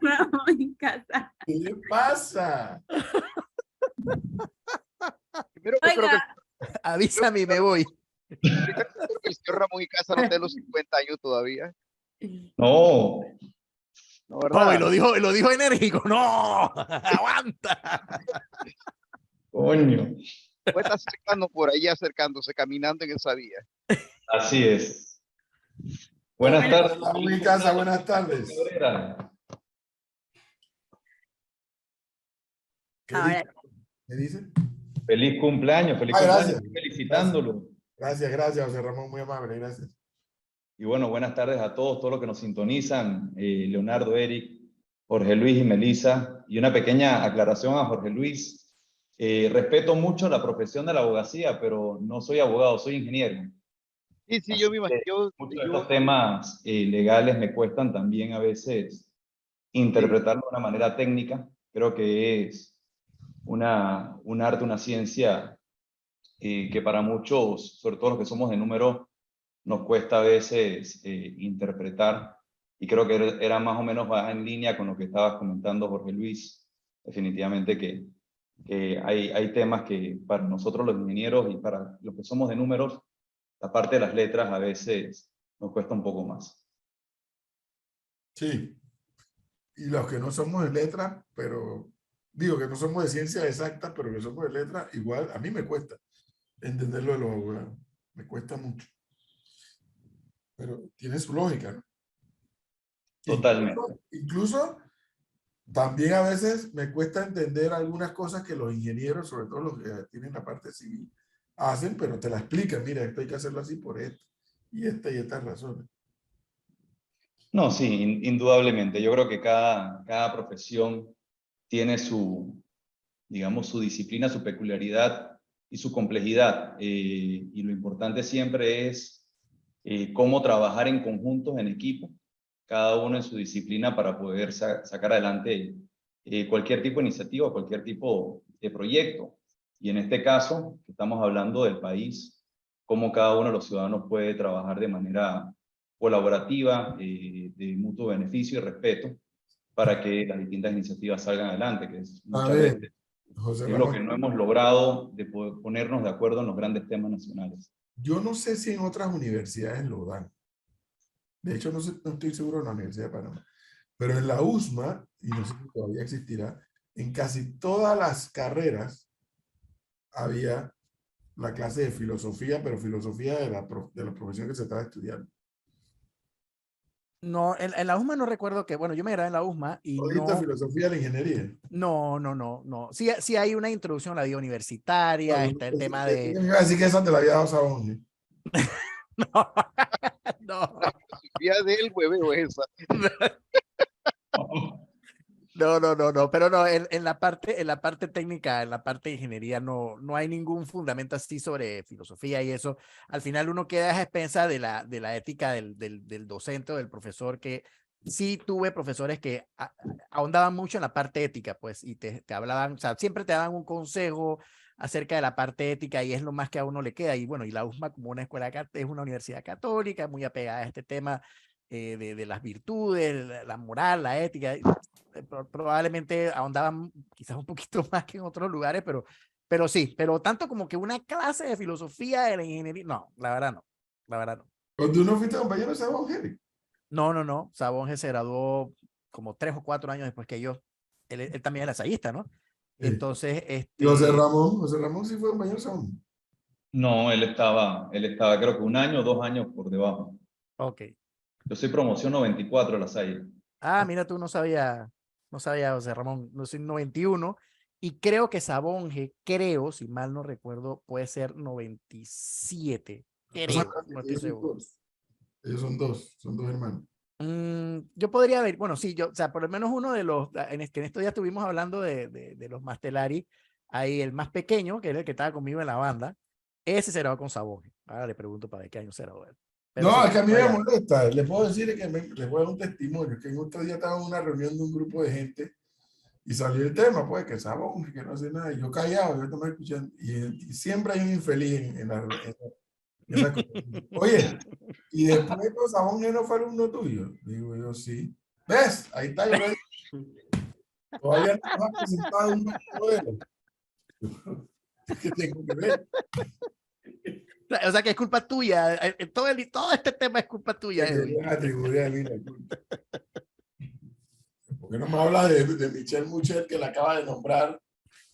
Ramón en casa. ¿Qué le pasa? Primero que espero que, Oiga, Avísame y me voy. espero que el señor Ramón y Casa no esté en los 50 años todavía. No, No, No, y ¿verdad? lo dijo enérgico. No, aguanta. coño. O está cercano por ahí, acercándose, caminando en esa vía. Así es. Buenas tardes. Ramón en casa, buenas tardes. Cabrera. ¿Qué ahora, dice? ¿Qué dice? Feliz cumpleaños, feliz Ah, cumpleaños. gracias. Felicitándolo. Gracias, José Ramón, muy amable, gracias. Y bueno, buenas tardes a todos los que nos sintonizan. Leonardo, Eric, Jorge Luis y Melissa. Y una pequeña aclaración a Jorge Luis. Respeto mucho la profesión de la abogacía, pero no soy abogado, soy ingeniero. Sí, sí, yo me imagino. Muchos de estos temas legales me cuestan también a veces interpretarlo de una manera técnica. Creo que es un arte, una ciencia que para muchos, sobre todo los que somos de número, nos cuesta a veces interpretar. Y creo que era más o menos va en línea con lo que estabas comentando, Jorge Luis. Definitivamente que hay temas que para nosotros los ingenieros y para los que somos de números, la parte de las letras a veces nos cuesta un poco más. Sí. Y los que no somos de letras, pero digo que no somos de ciencia exacta, pero que somos de letras, igual a mí me cuesta entenderlo de los abogados. Me cuesta mucho. Pero tiene su lógica, ¿no? Totalmente. Incluso también a veces me cuesta entender algunas cosas que los ingenieros, sobre todo los que tienen la parte civil, hacen, pero te la explican. Mira, esto hay que hacerlo así por esto y estas razones. No, sí, indudablemente. Yo creo que cada profesión tiene su, digamos, su disciplina, su peculiaridad y su complejidad. Y lo importante siempre es cómo trabajar en conjuntos, en equipo, cada uno en su disciplina para poder sacar adelante cualquier tipo de iniciativa, cualquier tipo de proyecto. Y en este caso, estamos hablando del país, cómo cada uno de los ciudadanos puede trabajar de manera colaborativa, de mutuo beneficio y respeto, para que las distintas iniciativas salgan adelante, que es A muchas ver, veces José es lo que Ramón, no hemos logrado de poder ponernos de acuerdo en los grandes temas nacionales. yo no sé si en otras universidades lo dan. De hecho, no estoy seguro en la Universidad de Panamá. Pero en la USMA, y no sé si todavía existirá, en casi todas las carreras había la clase de filosofía, pero filosofía de la profesión que se estaba estudiando. No, en la USMA no recuerdo que, bueno, yo me gradué en la USMA y Ahorita no, filosofía de la ingeniería. no. Sí hay una introducción a la vida universitaria, está el tema de... Me iba a decir que esa te la había dado Sabón. No, no. La filosofía del hueveo es esa. No, pero no, en la parte técnica, en la parte de ingeniería, no hay ningún fundamento así sobre filosofía y eso. Al final uno queda a expensas de la ética del docente o del profesor, que sí tuve profesores que ahondaban mucho en la parte ética, pues, y te hablaban, o sea, siempre te daban un consejo acerca de la parte ética y es lo más que a uno le queda. Y bueno, y la USMA como una escuela, es una universidad católica, muy apegada a este tema de las virtudes, la moral, la ética. Probablemente ahondaban quizás un poquito más que en otros lugares, pero sí, pero tanto como que una clase de filosofía de la ingeniería, no, la verdad no. Cuando uno fuiste compañero de Sabón, Jerry. No, Sabón se graduó como 3 o 4 años después que yo. Él también era ensayista, ¿no? Sí. Entonces, Y José Ramón sí fue compañero de Sabón. No, él estaba creo que 1 año o 2 años por debajo. ok. Yo soy promoción 94 de la Salle. Mira, tú no sabía, José Ramón, no soy 91 y creo que Sabonge, si mal no recuerdo, puede ser 97, no estoy seguro. Ellos son dos hermanos. Yo podría ver, bueno, sí, o sea, por lo menos uno de los, en estos días estuvimos hablando de los Mastelari, ahí el más pequeño, que era el que estaba conmigo en la banda, ese se graduó con Sabonge. Ahora le pregunto para qué año se graduó él. Pero No, sí, es que a mí me vaya. molesta. Le puedo decir que les voy a dar un testimonio, que en otro día estaba en una reunión de un grupo de gente y salió el tema, pues, que Sabón, que no hace nada. Y yo callado, yo estaba escuchando. Y siempre hay un infeliz en esa cosa. Oye, y después Sabón no fue alumno tuyo. Digo yo, sí. ¿Ves? Ahí está, yo lo dije. Todavía no nos ha presentado un modelo. ¿Qué tengo que ver? O sea que es culpa tuya. Todo este tema es culpa tuya, Que Edwin. querían atribuir a mí la culpa. ¿Por qué no me habla de Michelle Mucher, que la acaba de nombrar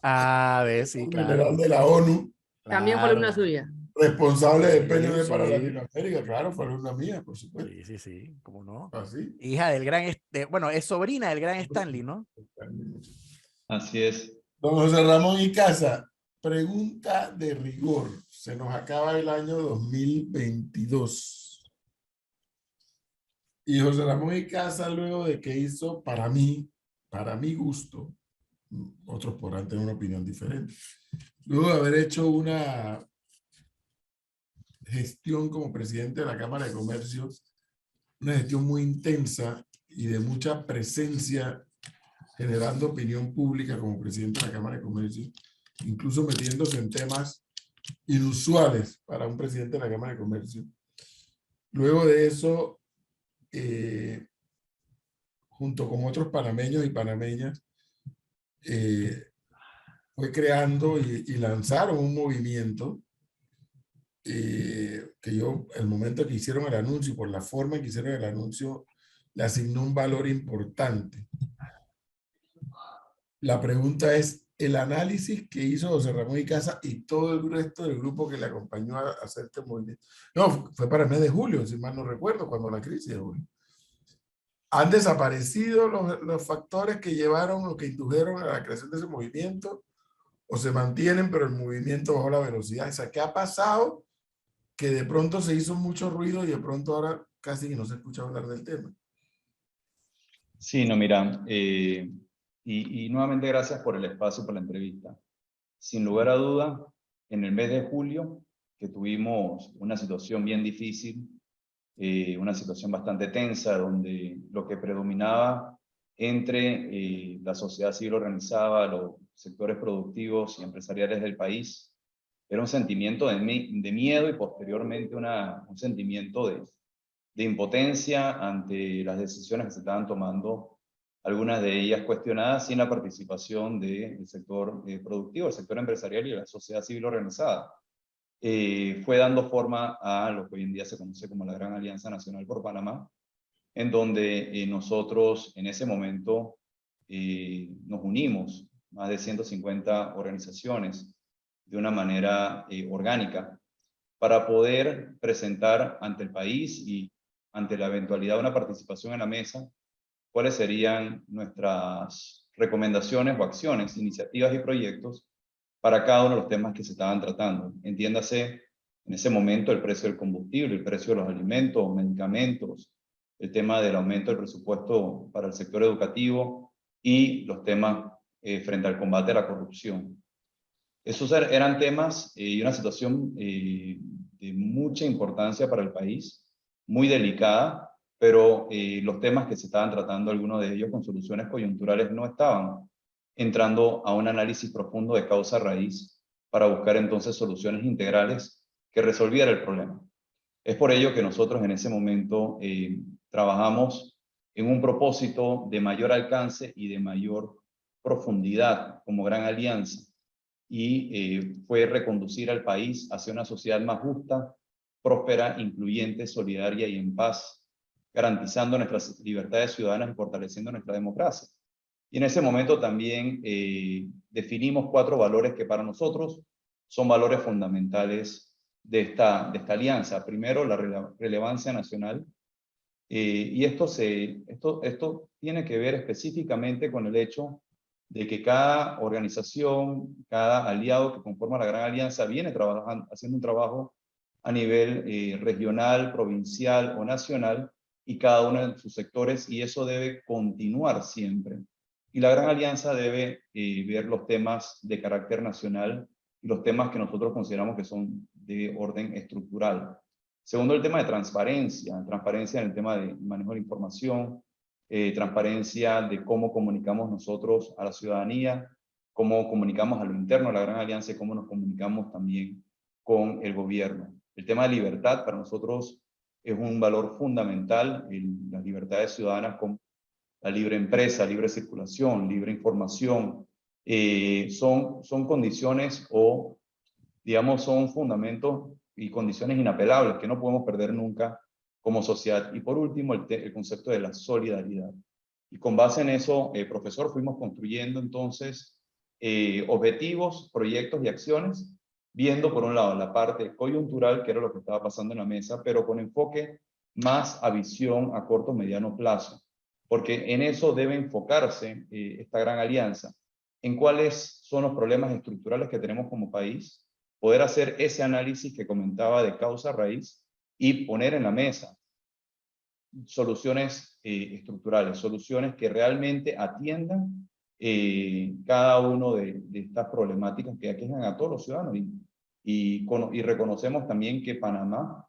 Ah, ves, sí, general claro. de la ONU, También fue Claro. alumna suya. responsable del Sí, PNV para sí. Latinoamérica? Claro, fue alumna mía, por supuesto. Sí, sí, sí, cómo no. Así. Hija del gran, bueno, es sobrina del gran Stanley, ¿no? Así es. Don José Ramón Icaza, pregunta de rigor. Se nos acaba el año 2022. Y José Ramón Icaza, luego de que hizo, para mi gusto, otros podrán tener una opinión diferente, luego de haber hecho una gestión como presidente de la Cámara de Comercio, una gestión muy intensa y de mucha presencia, generando opinión pública como presidente de la Cámara de Comercio, incluso metiéndose en temas inusuales para un presidente de la Cámara de Comercio. Luego de eso, junto con otros panameños y panameñas, fue creando y lanzaron un movimiento que yo, el momento que hicieron el anuncio, por la forma en que hicieron el anuncio, le asignó un valor importante. La pregunta es, el análisis que hizo José Ramón Icaza y todo el resto del grupo que le acompañó a hacer este movimiento. No, fue para el mes de julio, si mal no recuerdo, cuando la crisis de julio. ¿Han desaparecido los factores que llevaron o que indujeron a la creación de ese movimiento? ¿O se mantienen, pero el movimiento bajó la velocidad? O sea, ¿qué ha pasado? Que de pronto se hizo mucho ruido y de pronto ahora casi que no se escucha hablar del tema. Sí, no, mira, y nuevamente gracias por el espacio, por la entrevista. Sin lugar a duda, en el mes de julio, que tuvimos una situación bien difícil, una situación bastante tensa, donde lo que predominaba entre la sociedad civil organizada, los sectores productivos y empresariales del país, era un sentimiento de miedo y posteriormente un sentimiento de impotencia ante las decisiones que se estaban tomando, algunas de ellas cuestionadas sin la participación del sector productivo, el sector empresarial y la sociedad civil organizada. Fue dando forma a lo que hoy en día se conoce como la Gran Alianza Nacional por Panamá, en donde nosotros en ese momento nos unimos, más de 150 organizaciones, de una manera orgánica, para poder presentar ante el país y ante la eventualidad de una participación en la mesa, cuáles serían nuestras recomendaciones o acciones, iniciativas y proyectos para cada uno de los temas que se estaban tratando. Entiéndase, en ese momento, el precio del combustible, el precio de los alimentos, medicamentos, el tema del aumento del presupuesto para el sector educativo y los temas frente al combate a la corrupción. Esos eran temas y una situación de mucha importancia para el país, muy delicada, pero los temas que se estaban tratando, algunos de ellos con soluciones coyunturales, no estaban entrando a un análisis profundo de causa raíz para buscar entonces soluciones integrales que resolvieran el problema. Es por ello que nosotros en ese momento trabajamos en un propósito de mayor alcance y de mayor profundidad como gran alianza, y fue reconducir al país hacia una sociedad más justa, próspera, incluyente, solidaria y en paz, garantizando nuestras libertades ciudadanas y fortaleciendo nuestra democracia. Y en ese momento también definimos 4 valores que para nosotros son valores fundamentales de esta alianza. Primero, la relevancia nacional. Y esto tiene que ver específicamente con el hecho de que cada organización, cada aliado que conforma la Gran Alianza viene haciendo un trabajo a nivel regional, provincial o nacional, y cada uno de sus sectores, y eso debe continuar siempre. Y la Gran Alianza debe ver los temas de carácter nacional y los temas que nosotros consideramos que son de orden estructural. Segundo, el tema de transparencia en el tema de manejo de la información, transparencia de cómo comunicamos nosotros a la ciudadanía, cómo comunicamos a lo interno de la Gran Alianza y cómo nos comunicamos también con el gobierno. El tema de libertad para nosotros es un valor fundamental, las libertades ciudadanas la libre empresa, libre circulación, libre información, son condiciones o, digamos, son fundamentos y condiciones inapelables que no podemos perder nunca como sociedad. Y por último, el concepto de la solidaridad. Y con base en eso, profesor, fuimos construyendo entonces objetivos, proyectos y acciones, viendo por un lado la parte coyuntural, que era lo que estaba pasando en la mesa, pero con enfoque más a visión a corto, mediano plazo. Porque en eso debe enfocarse esta gran alianza, en cuáles son los problemas estructurales que tenemos como país, poder hacer ese análisis que comentaba de causa raíz y poner en la mesa soluciones estructurales, soluciones que realmente atiendan cada uno de estas problemáticas que aquejan a todos los ciudadanos. Y reconocemos también que Panamá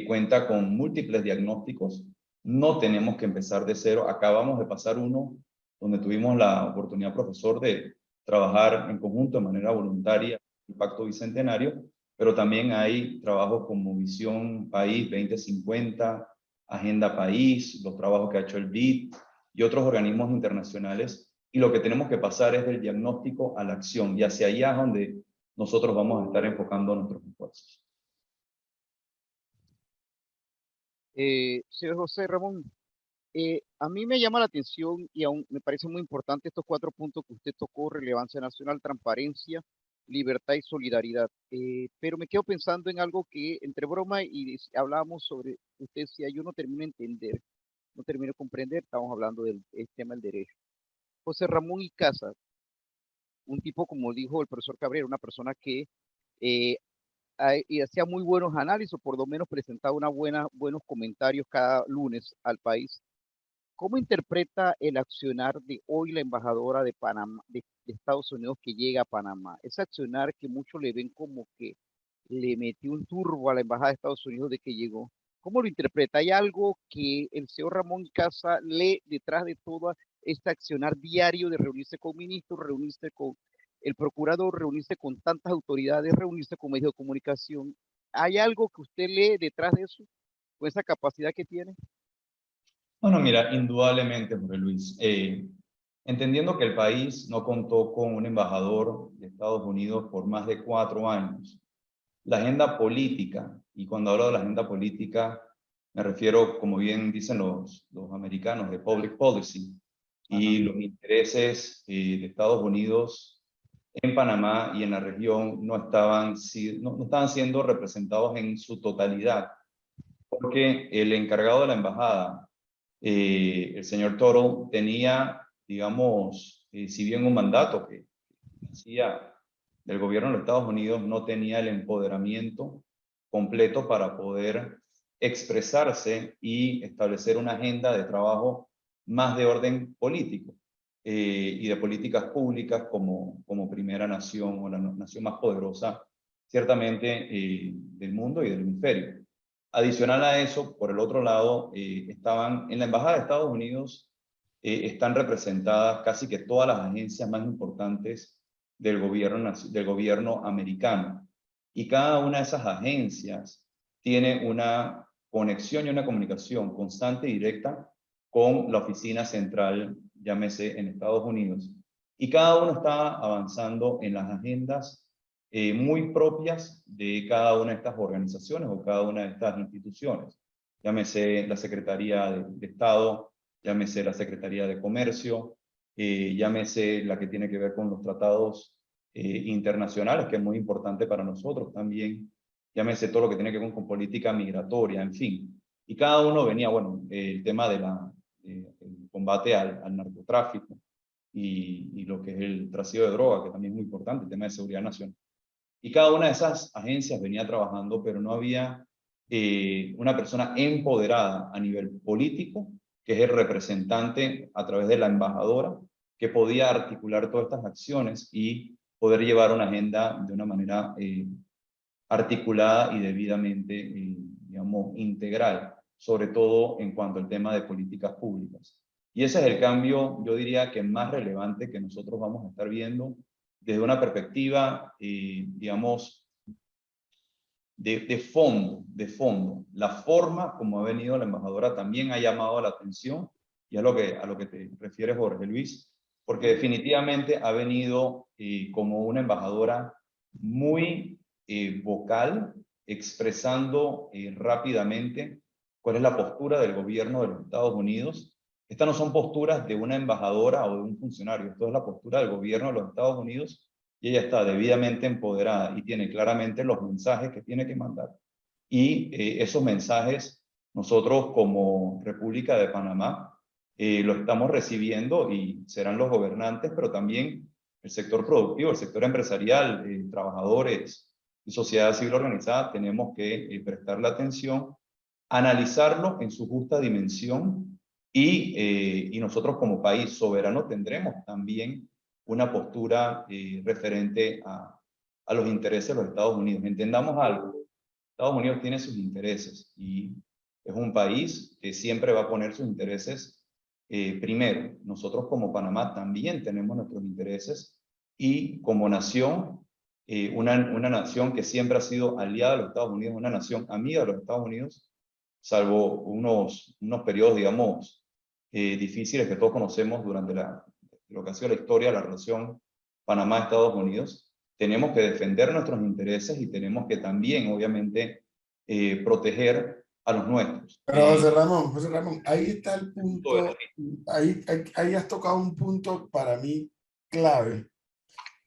cuenta con múltiples diagnósticos. No tenemos que empezar de cero. Acabamos de pasar uno donde tuvimos la oportunidad, profesor, de trabajar en conjunto de manera voluntaria el Pacto Bicentenario, pero también hay trabajos como Visión País 2050, Agenda País, los trabajos que ha hecho el BID y otros organismos internacionales. Y lo que tenemos que pasar es del diagnóstico a la acción, y hacia allá es donde nosotros vamos a estar enfocando nuestros esfuerzos. Señor José Ramón, a mí me llama la atención y aún me parece muy importante estos 4 puntos que usted tocó: relevancia nacional, transparencia, libertad y solidaridad. Pero me quedo pensando en algo que, entre broma y hablábamos sobre, usted decía, yo no termino de entender, no termino de comprender, estamos hablando del tema del derecho. José Ramón y Casa, un tipo, como dijo el profesor Cabrera, una persona que eh, y hacía muy buenos análisis, o por lo menos presentaba buenos comentarios cada lunes al país. ¿Cómo interpreta el accionar de hoy la embajadora de Panamá, de Estados Unidos, que llega a Panamá? Ese accionar que muchos le ven como que le metió un turbo a la embajada de Estados Unidos de que llegó. ¿Cómo lo interpreta? ¿Hay algo que el señor Ramón Casa lee detrás de todo este accionar diario de reunirse con ministros, reunirse con el procurador, reunirse con tantas autoridades, reunirse con medios de comunicación? ¿Hay algo que usted lee detrás de eso, con esa capacidad que tiene? Bueno, mira, indudablemente, Jorge Luis. Entendiendo que el país no contó con un embajador de Estados Unidos por más de 4 años, la agenda política, y cuando hablo de la agenda política, me refiero, como bien dicen los americanos, de public policy, y los intereses de Estados Unidos en Panamá y en la región no estaban siendo representados en su totalidad, porque el encargado de la embajada, el señor Toro, tenía, digamos, si bien un mandato que hacía del gobierno de los Estados Unidos, no tenía el empoderamiento completo para poder expresarse y establecer una agenda de trabajo más de orden político y de políticas públicas como primera nación, o la nación más poderosa, ciertamente, del mundo y del hemisferio. Adicional a eso, por el otro lado, estaban en la Embajada de Estados Unidos, están representadas casi que todas las agencias más importantes del gobierno americano. Y cada una de esas agencias tiene una conexión y una comunicación constante y directa con la oficina central, llámese en Estados Unidos. Y cada uno está avanzando en las agendas muy propias de cada una de estas organizaciones o cada una de estas instituciones. Llámese la Secretaría de Estado, llámese la Secretaría de Comercio, llámese la que tiene que ver con los tratados internacionales, que es muy importante para nosotros también, llámese todo lo que tiene que ver con política migratoria, en fin. Y cada uno venía, bueno, el tema de el combate al narcotráfico y lo que es el tráfico de droga, que también es muy importante, el tema de seguridad nacional. Y cada una de esas agencias venía trabajando, pero no había una persona empoderada a nivel político, que es el representante a través de la embajadora, que podía articular todas estas acciones y poder llevar una agenda de una manera articulada y debidamente, digamos, integral, sobre todo en cuanto al tema de políticas públicas. Y ese es el cambio, yo diría, que más relevante que nosotros vamos a estar viendo desde una perspectiva, digamos, de fondo. La forma como ha venido la embajadora también ha llamado la atención, y a lo que te refieres, Jorge Luis, porque definitivamente ha venido como una embajadora muy vocal, expresando rápidamente cuál es la postura del gobierno de los Estados Unidos. Estas no son posturas de una embajadora o de un funcionario, esto es la postura del gobierno de los Estados Unidos, y ella está debidamente empoderada y tiene claramente los mensajes que tiene que mandar. Y esos mensajes nosotros como República de Panamá los estamos recibiendo, y serán los gobernantes, pero también el sector productivo, el sector empresarial, trabajadores y sociedad civil organizada, tenemos que prestarle atención, analizarlo en su justa dimensión, y nosotros como país soberano tendremos también una postura referente a los intereses de los Estados Unidos. Entendamos algo, Estados Unidos tiene sus intereses y es un país que siempre va a poner sus intereses primero. Nosotros como Panamá también tenemos nuestros intereses, y como nación, una nación que siempre ha sido aliada de los Estados Unidos, una nación amiga de los Estados Unidos, salvo unos periodos, digamos, difíciles que todos conocemos durante lo que ha sido la historia de la relación Panamá-Estados Unidos. Tenemos que defender nuestros intereses y tenemos que también, obviamente, proteger a los nuestros. Pero José Ramón, ahí está el punto, ahí has tocado un punto para mí clave.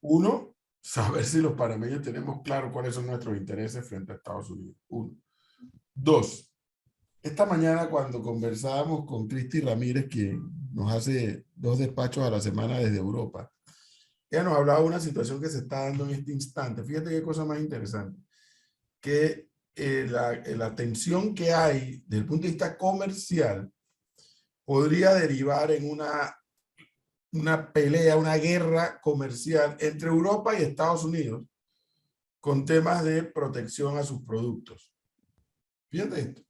Uno, saber si los panameños tenemos claro cuáles son nuestros intereses frente a Estados Unidos. Uno. Dos, esta mañana cuando conversábamos con Cristi Ramírez, que nos hace 2 despachos a la semana desde Europa, ella nos hablaba de una situación que se está dando en este instante. Fíjate qué cosa más interesante, que la tensión que hay desde el punto de vista comercial podría derivar en una pelea, una guerra comercial entre Europa y Estados Unidos con temas de protección a sus productos. Fíjate esto.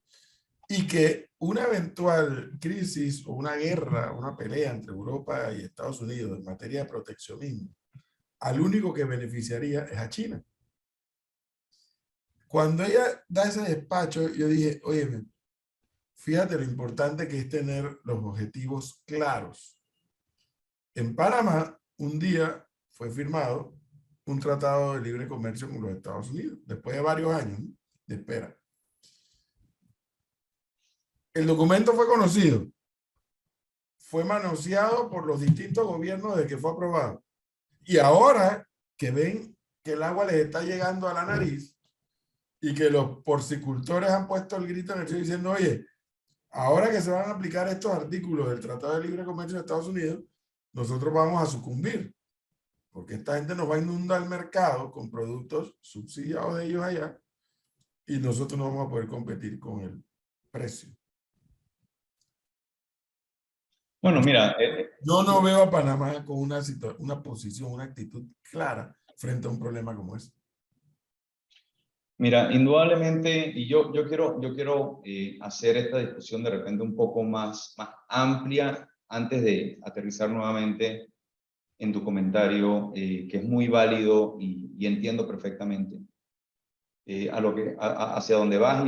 Y que una eventual crisis o una guerra, una pelea entre Europa y Estados Unidos en materia de proteccionismo, al único que beneficiaría es a China. Cuando ella da ese despacho, yo dije, oye, fíjate lo importante que es tener los objetivos claros. En Panamá, un día fue firmado un tratado de libre comercio con los Estados Unidos, después de varios años, ¿no?, de espera. El documento fue conocido, fue manoseado por los distintos gobiernos desde que fue aprobado. Y ahora que ven que el agua les está llegando a la nariz y que los porcicultores han puesto el grito en el cielo diciendo, oye, ahora que se van a aplicar estos artículos del Tratado de Libre Comercio de Estados Unidos, nosotros vamos a sucumbir, porque esta gente nos va a inundar el mercado con productos subsidiados de ellos allá y nosotros no vamos a poder competir con el precio. Bueno, mira, yo no veo a Panamá con una posición, una actitud clara frente a un problema como este. mira, indudablemente, y yo quiero hacer esta discusión de repente un poco más amplia antes de aterrizar nuevamente en tu comentario, que es muy válido y entiendo perfectamente hacia dónde vas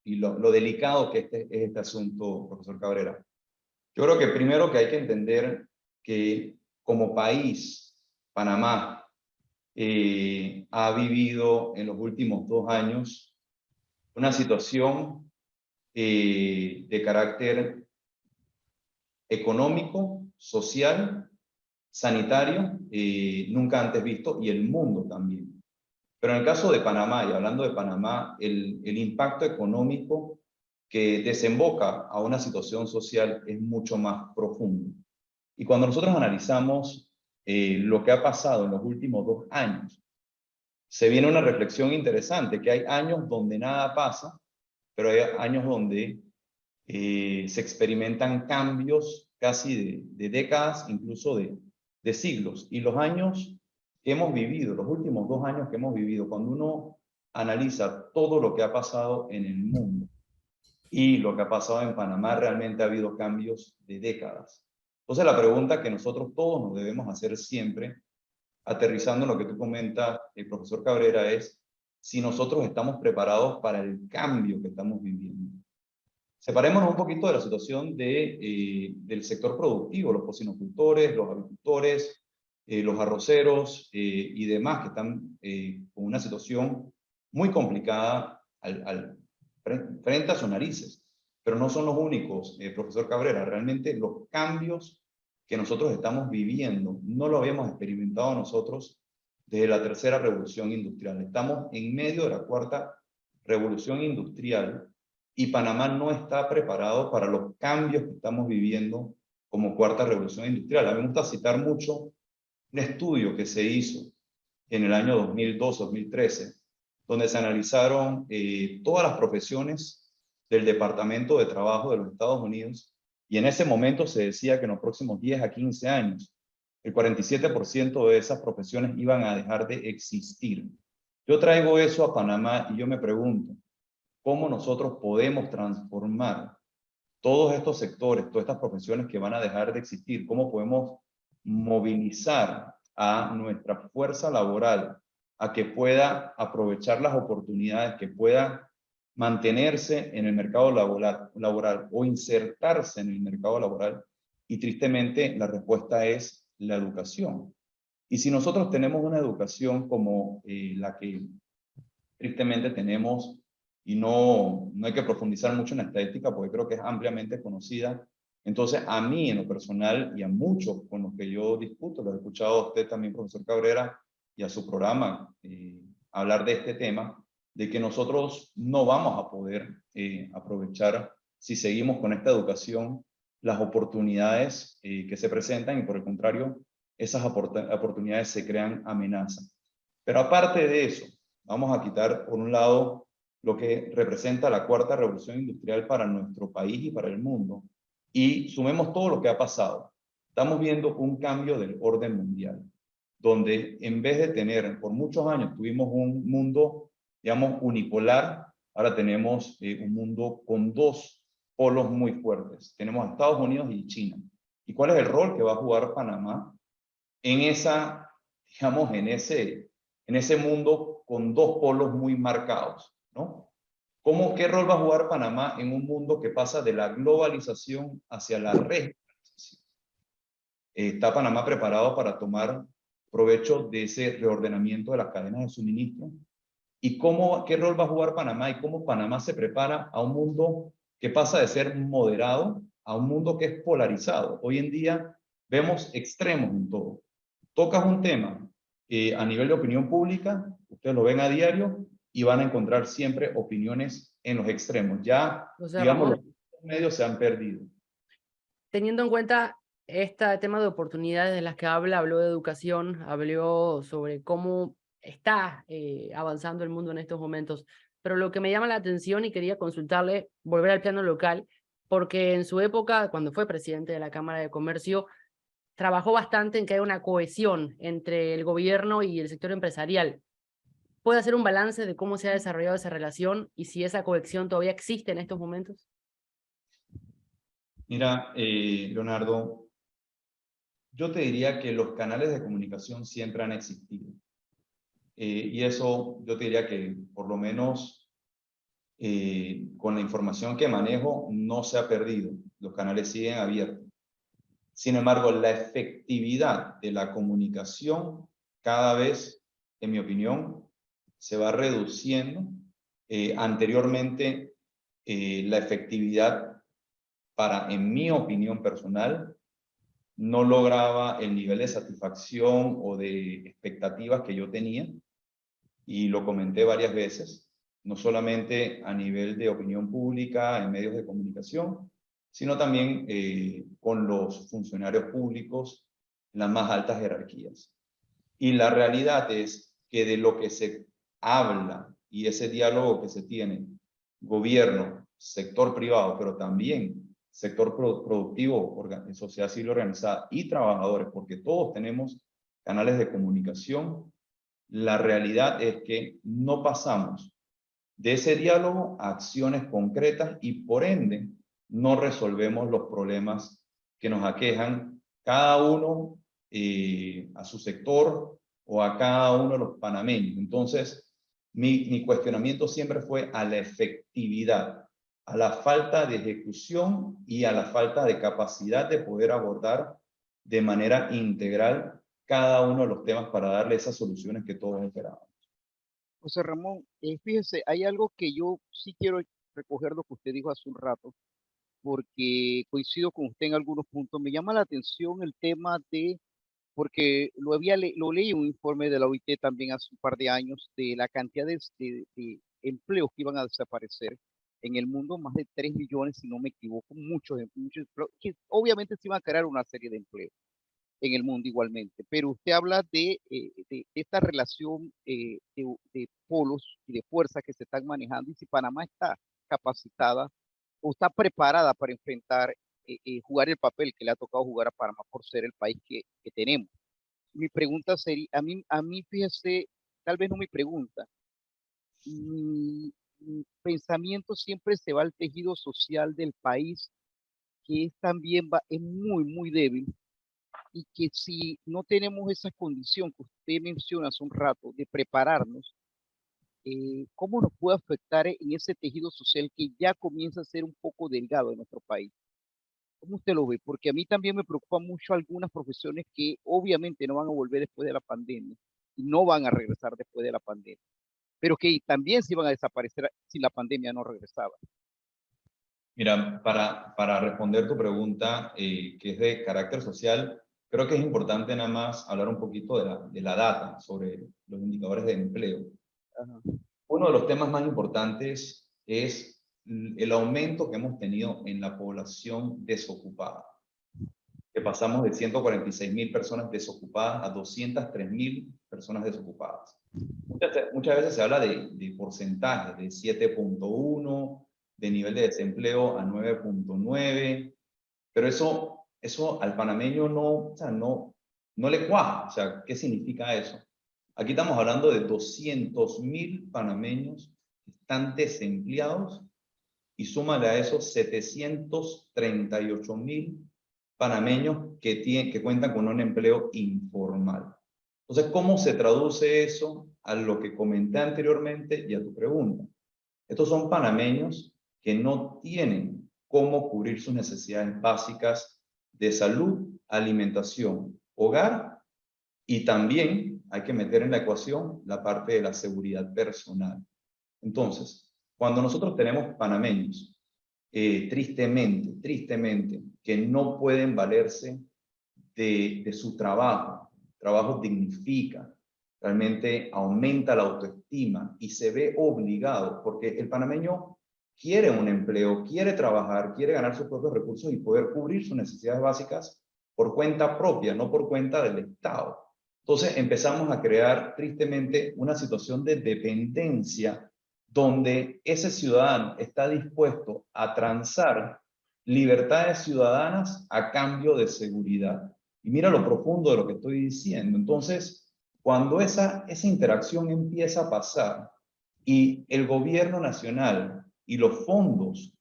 y lo delicado que es este asunto, profesor Cabrera. Yo creo que primero que hay que entender que como país, Panamá ha vivido en los últimos 2 años una situación de carácter económico, social, sanitario, nunca antes visto, y el mundo también. Pero en el caso de Panamá, y hablando de Panamá, el impacto económico que desemboca a una situación social es mucho más profundo. Y cuando nosotros analizamos lo que ha pasado en los últimos 2 años, se viene una reflexión interesante, que hay años donde nada pasa, pero hay años donde se experimentan cambios casi de décadas, incluso de siglos. Y los años que hemos vivido, los últimos 2 años que hemos vivido, cuando uno analiza todo lo que ha pasado en el mundo y lo que ha pasado en Panamá, realmente ha habido cambios de décadas. Entonces la pregunta que nosotros todos nos debemos hacer siempre, aterrizando en lo que tú comentas, el profesor Cabrera, es si nosotros estamos preparados para el cambio que estamos viviendo. Separémonos un poquito de la situación del sector productivo, los porcinocultores, los avicultores, los arroceros y demás que están con una situación muy complicada frente a sus narices. Pero no son los únicos, profesor Cabrera. Realmente los cambios que nosotros estamos viviendo no lo habíamos experimentado nosotros desde la tercera revolución industrial. Estamos en medio de la cuarta revolución industrial y Panamá no está preparado para los cambios que estamos viviendo como cuarta revolución industrial. A mí me gusta citar mucho un estudio que se hizo en el año 2012-2013, donde se analizaron todas las profesiones del Departamento de Trabajo de los Estados Unidos, y en ese momento se decía que en los próximos 10 a 15 años, el 47% de esas profesiones iban a dejar de existir. Yo traigo eso a Panamá y yo me pregunto, ¿cómo nosotros podemos transformar todos estos sectores, todas estas profesiones que van a dejar de existir? ¿Cómo podemos movilizar a nuestra fuerza laboral a que pueda aprovechar las oportunidades, que pueda mantenerse en el mercado laboral o insertarse en el mercado laboral? Y tristemente la respuesta es la educación. Y si nosotros tenemos una educación como la que tristemente tenemos, y no hay que profundizar mucho en la estadística porque creo que es ampliamente conocida, entonces a mí en lo personal y a muchos con los que yo discuto, lo he escuchado a usted también, profesor Cabrera, y a su programa hablar de este tema, de que nosotros no vamos a poder aprovechar, si seguimos con esta educación, las oportunidades que se presentan, y por el contrario, esas oportunidades se crean amenazas. Pero aparte de eso, vamos a quitar por un lado lo que representa la cuarta revolución industrial para nuestro país y para el mundo, y sumemos todo lo que ha pasado. Estamos viendo un cambio del orden mundial, donde en vez de tener, por muchos años tuvimos un mundo, digamos, unipolar, ahora tenemos un mundo con dos polos muy fuertes. Tenemos a Estados Unidos y China. ¿Y cuál es el rol que va a jugar Panamá en esa, digamos, en ese mundo con dos polos muy marcados, ¿no? ¿Qué rol va a jugar Panamá en un mundo que pasa de la globalización hacia la regionalización? ¿Está Panamá preparado para tomar provecho de ese reordenamiento de las cadenas de suministro? ¿Y qué rol va a jugar Panamá y cómo Panamá se prepara a un mundo que pasa de ser moderado a un mundo que es polarizado? Hoy en día vemos extremos en todo. Tocas un tema a nivel de opinión pública, ustedes lo ven a diario y van a encontrar siempre opiniones en los extremos. Ya, O sea, digamos, Ramón, los medios se han perdido. teniendo en cuenta este tema de oportunidades de las que habló de educación, habló sobre cómo está avanzando el mundo en estos momentos, pero lo que me llama la atención y quería consultarle, volver al plano local, porque en su época, cuando fue presidente de la Cámara de Comercio, trabajó bastante en que haya una cohesión entre el gobierno y el sector empresarial. ¿Puede hacer un balance de cómo se ha desarrollado esa relación y si esa cohesión todavía existe en estos momentos? Mira, Leonardo, yo te diría que los canales de comunicación siempre han existido. Y eso yo te diría que por lo menos con la información que manejo no se ha perdido. Los canales siguen abiertos. Sin embargo, la efectividad de la comunicación cada vez, en mi opinión, se va reduciendo. Anteriormente, la efectividad en mi opinión personal, no lograba el nivel de satisfacción o de expectativas que yo tenía, y lo comenté varias veces, no solamente a nivel de opinión pública en medios de comunicación, sino también con los funcionarios públicos en las más altas jerarquías. Y la realidad es que de lo que se habla y ese diálogo que se tiene, gobierno, sector privado, pero también sector productivo, sociedad civil organizada y trabajadores, porque todos tenemos canales de comunicación, la realidad es que no pasamos de ese diálogo a acciones concretas y por ende no resolvemos los problemas que nos aquejan cada uno a su sector o a cada uno de los panameños. Entonces, mi cuestionamiento siempre fue a la efectividad. a la falta de ejecución y a la falta de capacidad de poder abordar de manera integral cada uno de los temas para darle esas soluciones que todos esperamos. José Ramón, fíjese, hay algo que yo sí quiero recoger lo que usted dijo hace un rato, porque coincido con usted en algunos puntos. Me llama la atención el tema de, porque lo leí en un informe de la OIT también hace un par de años, de la cantidad de empleos que iban a desaparecer en el mundo, más de 3 millones, si no me equivoco, muchos empleos, que obviamente se iban a crear una serie de empleos en el mundo igualmente. Pero usted habla de esta relación de polos y de fuerzas que se están manejando, y si Panamá está capacitada o está preparada para enfrentar, jugar el papel que le ha tocado jugar a Panamá por ser el país que tenemos. Mi pregunta sería, a mí, fíjese, tal vez no mi pregunta, mi pensamiento siempre se va al tejido social del país, que es también es muy, muy débil, y que si no tenemos esa condición que usted menciona hace un rato de prepararnos, ¿cómo nos puede afectar en ese tejido social que ya comienza a ser un poco delgado en nuestro país? ¿Cómo usted lo ve? Porque a mí también me preocupan mucho algunas profesiones que obviamente no van a volver después de la pandemia y no van a regresar después de la pandemia, pero que también se iban a desaparecer si la pandemia no regresaba. Mira, para responder tu pregunta, que es de carácter social, creo que es importante nada más hablar un poquito de la data sobre los indicadores de empleo. Ajá. Uno de los temas más importantes es el aumento que hemos tenido en la población desocupada, que pasamos de 146.000 personas desocupadas a 203.000 personas desocupadas. Muchas veces se habla de porcentajes, de 7.1, de nivel de desempleo a 9.9, pero eso al panameño no le cuaja. O sea, ¿qué significa eso? Aquí estamos hablando de 200.000 panameños que están desempleados, y súmale a esos 738.000 panameños que cuentan con un empleo informal. Entonces, ¿cómo se traduce eso a lo que comenté anteriormente y a tu pregunta? Estos son panameños que no tienen cómo cubrir sus necesidades básicas de salud, alimentación, hogar, y también hay que meter en la ecuación la parte de la seguridad personal. Entonces, cuando nosotros tenemos panameños, tristemente, que no pueden valerse de su trabajo, el trabajo dignifica, realmente aumenta la autoestima y se ve obligado, porque el panameño quiere un empleo, quiere trabajar, quiere ganar sus propios recursos y poder cubrir sus necesidades básicas por cuenta propia, no por cuenta del Estado. Entonces empezamos a crear tristemente una situación de dependencia donde ese ciudadano está dispuesto a transar libertades ciudadanas a cambio de seguridad. Y mira lo profundo de lo que estoy diciendo. Entonces, cuando esa interacción empieza a pasar y el gobierno nacional y los fondos,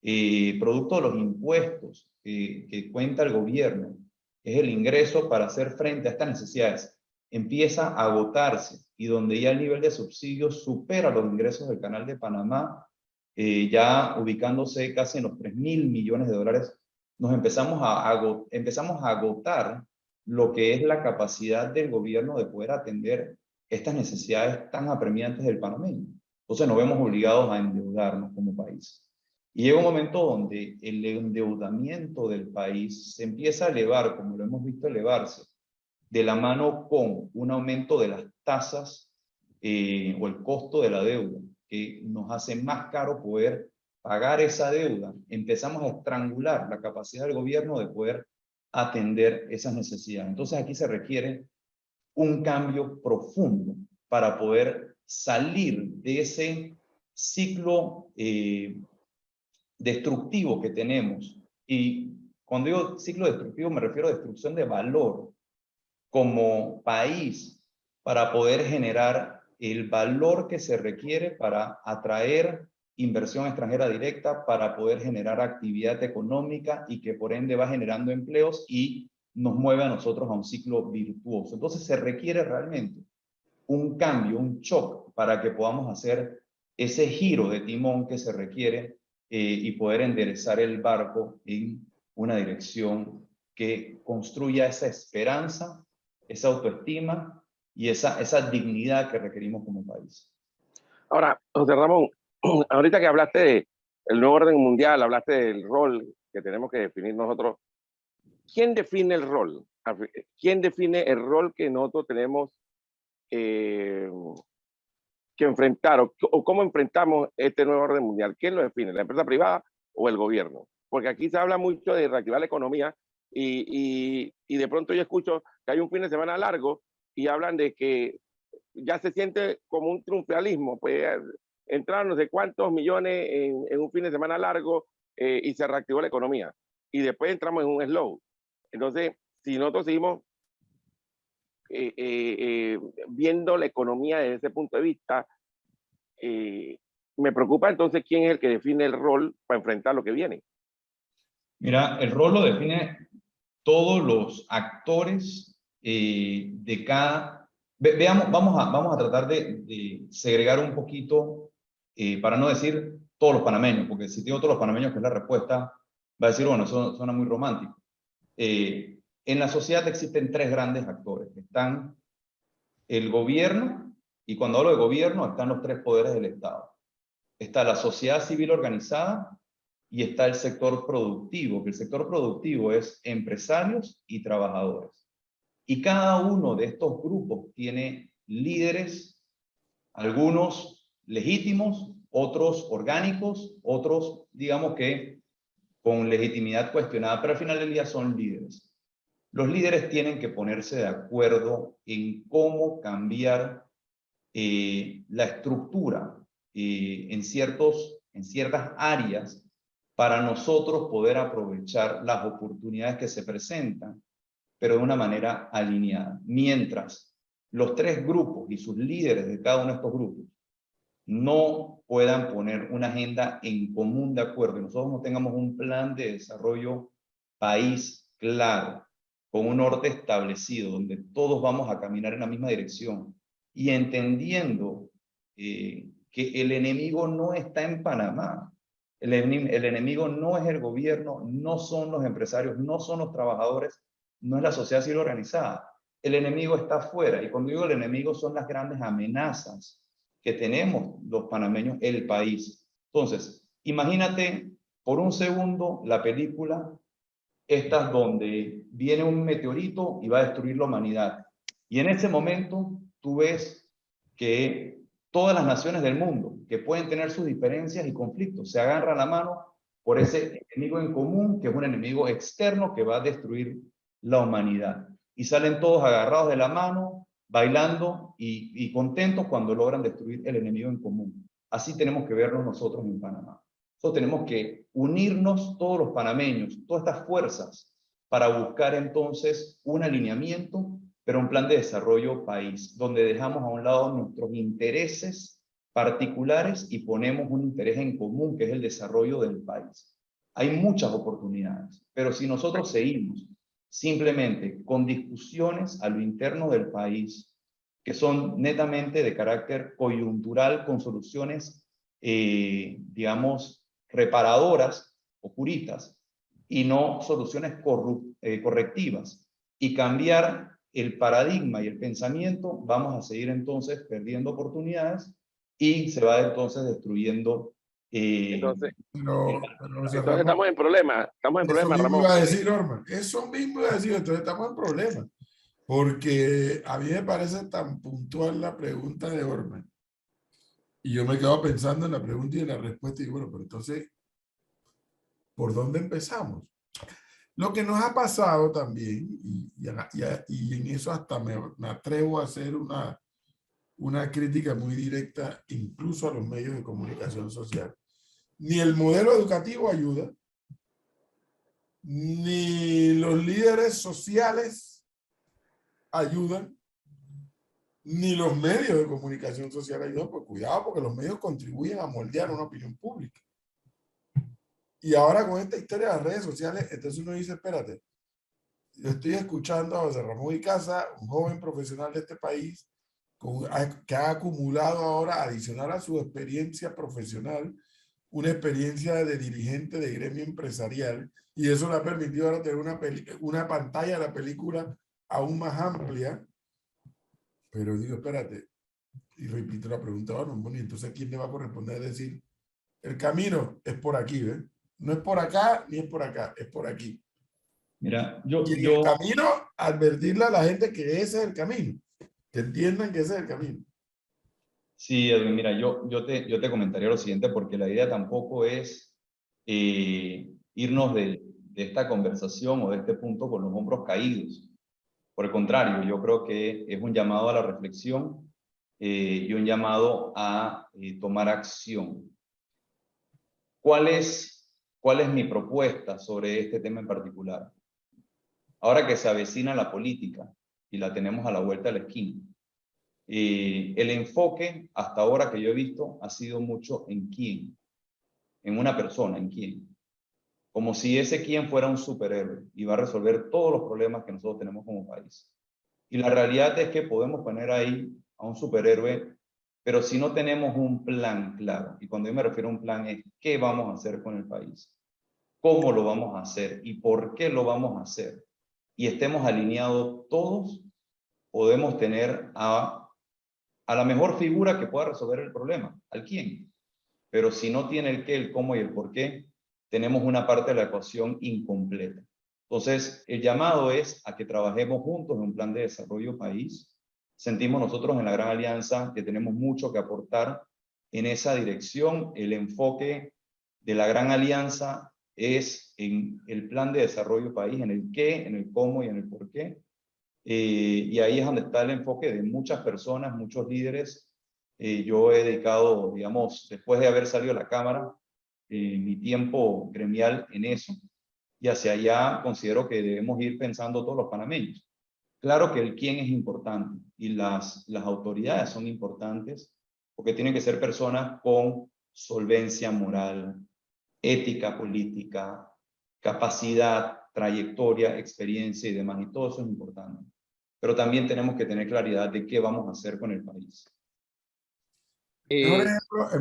producto de los impuestos que cuenta el gobierno, es el ingreso para hacer frente a estas necesidades, empieza a agotarse, y donde ya el nivel de subsidios supera los ingresos del Canal de Panamá, ya ubicándose casi en los 3.000 millones de dólares, nos empezamos a agotar lo que es la capacidad del gobierno de poder atender estas necesidades tan apremiantes del panameño. Entonces nos vemos obligados a endeudarnos como país. Y llega un momento donde el endeudamiento del país se empieza a elevar, como lo hemos visto elevarse, de la mano con un aumento de las tasas o el costo de la deuda, que nos hace más caro poder pagar esa deuda. Empezamos a estrangular la capacidad del gobierno de poder atender esas necesidades. Entonces aquí se requiere un cambio profundo para poder salir de ese ciclo destructivo que tenemos. Y cuando digo ciclo destructivo me refiero a destrucción de valor como país, para poder generar el valor que se requiere para atraer inversión extranjera directa, para poder generar actividad económica y que por ende va generando empleos y nos mueve a nosotros a un ciclo virtuoso. Entonces se requiere realmente un cambio, un shock, para que podamos hacer ese giro de timón que se requiere y poder enderezar el barco en una dirección que construya esa esperanza, esa autoestima y esa dignidad que requerimos como país. Ahora, José Ramón, ahorita que hablaste del nuevo orden mundial, hablaste del rol que tenemos que definir nosotros. ¿Quién define el rol? ¿Quién define el rol que nosotros tenemos que enfrentar o cómo enfrentamos este nuevo orden mundial? ¿Quién lo define? ¿La empresa privada o el gobierno? Porque aquí se habla mucho de reactivar la economía y de pronto yo escucho que hay un fin de semana largo y hablan de que ya se siente como un triunfalismo, pues entraron no sé cuántos millones en un fin de semana largo y se reactivó la economía. Y después entramos en un slow. Entonces, si nosotros seguimos viendo la economía desde ese punto de vista, me preocupa entonces quién es el que define el rol para enfrentar lo que viene. Mira, el rol lo define todos los actores de cada... Veamos, vamos a tratar de segregar un poquito, para no decir todos los panameños, porque si digo todos los panameños, que es la respuesta, va a decir, bueno, eso suena muy romántico. En la sociedad existen tres grandes actores. Están el gobierno, y cuando hablo de gobierno, están los tres poderes del Estado. Está la sociedad civil organizada y está el sector productivo, que el sector productivo es empresarios y trabajadores. Y cada uno de estos grupos tiene líderes, algunos legítimos, otros orgánicos, otros, digamos que con legitimidad cuestionada, pero al final del día son líderes. Los líderes tienen que ponerse de acuerdo en cómo cambiar la estructura en ciertas áreas para nosotros poder aprovechar las oportunidades que se presentan, pero de una manera alineada. Mientras los tres grupos y sus líderes de cada uno de estos grupos no puedan poner una agenda en común de acuerdo y nosotros no tengamos un plan de desarrollo país claro, con un norte establecido, donde todos vamos a caminar en la misma dirección y entendiendo que el enemigo no está en Panamá. El enemigo no es el gobierno, no son los empresarios, no son los trabajadores, no es la sociedad civil organizada. El enemigo está afuera, y cuando digo el enemigo son las grandes amenazas que tenemos los panameños, el país. Entonces, imagínate por un segundo la película esta donde viene un meteorito y va a destruir la humanidad. Y en ese momento tú ves que todas las naciones del mundo, que pueden tener sus diferencias y conflictos, se agarran la mano por ese enemigo en común, que es un enemigo externo que va a destruir la humanidad. Y salen todos agarrados de la mano, bailando y contentos cuando logran destruir el enemigo en común. Así tenemos que vernos nosotros en Panamá. Nosotros tenemos que unirnos todos los panameños, todas estas fuerzas, para buscar entonces un alineamiento, pero un plan de desarrollo país, donde dejamos a un lado nuestros intereses particulares y ponemos un interés en común, que es el desarrollo del país. Hay muchas oportunidades, pero si nosotros seguimos simplemente con discusiones a lo interno del país, que son netamente de carácter coyuntural, con soluciones, digamos, reparadoras o puristas, y no soluciones correctivas, y cambiar el paradigma y el pensamiento, vamos a seguir entonces perdiendo oportunidades y se va entonces destruyendo. Entonces Ramón, estamos en problemas, eso mismo Ramón. iba a decir, Orman, eso mismo iba a decir, entonces estamos en problemas, porque a mí me parece tan puntual la pregunta de Orman, y yo me quedo pensando en la pregunta y en la respuesta, y digo, bueno, pero entonces, ¿por dónde empezamos? Lo que nos ha pasado también, y en eso hasta me atrevo a hacer una crítica muy directa, incluso a los medios de comunicación social, ni el modelo educativo ayuda, ni los líderes sociales ayudan, ni los medios de comunicación social ayudan, pues cuidado, porque los medios contribuyen a moldear una opinión pública. Y ahora con esta historia de las redes sociales, entonces uno dice, espérate, yo estoy escuchando a José Ramón Icaza, un joven profesional de este país, que ha acumulado ahora, adicional a su experiencia profesional, una experiencia de dirigente de gremio empresarial y eso le ha permitido ahora tener una pantalla de la película aún más amplia. Pero digo, espérate, y repito la pregunta, bueno, y entonces ¿quién le va a corresponder decir, el camino es por aquí, ¿ves? No es por acá ni es por acá, es por aquí? Mira, Y en el camino, advertirle a la gente que ese es el camino, que entiendan que ese es el camino. sí, Edwin, mira, yo te comentaría lo siguiente, porque la idea tampoco es irnos de esta conversación o de este punto con los hombros caídos. Por el contrario, yo creo que es un llamado a la reflexión y un llamado a tomar acción. ¿Cuál es mi propuesta sobre este tema en particular? Ahora que se avecina la política y la tenemos a la vuelta de la esquina, el enfoque hasta ahora que yo he visto ha sido mucho en quién, en una persona, en quién. Como si ese quién fuera un superhéroe y va a resolver todos los problemas que nosotros tenemos como país. Y la realidad es que podemos poner ahí a un superhéroe, pero si no tenemos un plan claro, y cuando yo me refiero a un plan es qué vamos a hacer con el país, cómo lo vamos a hacer y por qué lo vamos a hacer, y estemos alineados todos, podemos tener a la mejor figura que pueda resolver el problema, al quién. Pero si no tiene el qué, el cómo y el por qué, tenemos una parte de la ecuación incompleta. Entonces, el llamado es a que trabajemos juntos en un plan de desarrollo país. Sentimos nosotros en la Gran Alianza que tenemos mucho que aportar en esa dirección. El enfoque de la Gran Alianza es en el plan de desarrollo país, en el qué, en el cómo y en el por qué. Y ahí es donde está el enfoque de muchas personas, muchos líderes. Yo he dedicado, digamos, después de haber salido de la Cámara, mi tiempo gremial en eso, y hacia allá considero que debemos ir pensando todos los panameños. Claro que el quién es importante y las autoridades son importantes porque tienen que ser personas con solvencia moral, ética política, capacidad, trayectoria, experiencia y demás, y todo eso es importante. Pero también tenemos que tener claridad de qué vamos a hacer con el país. El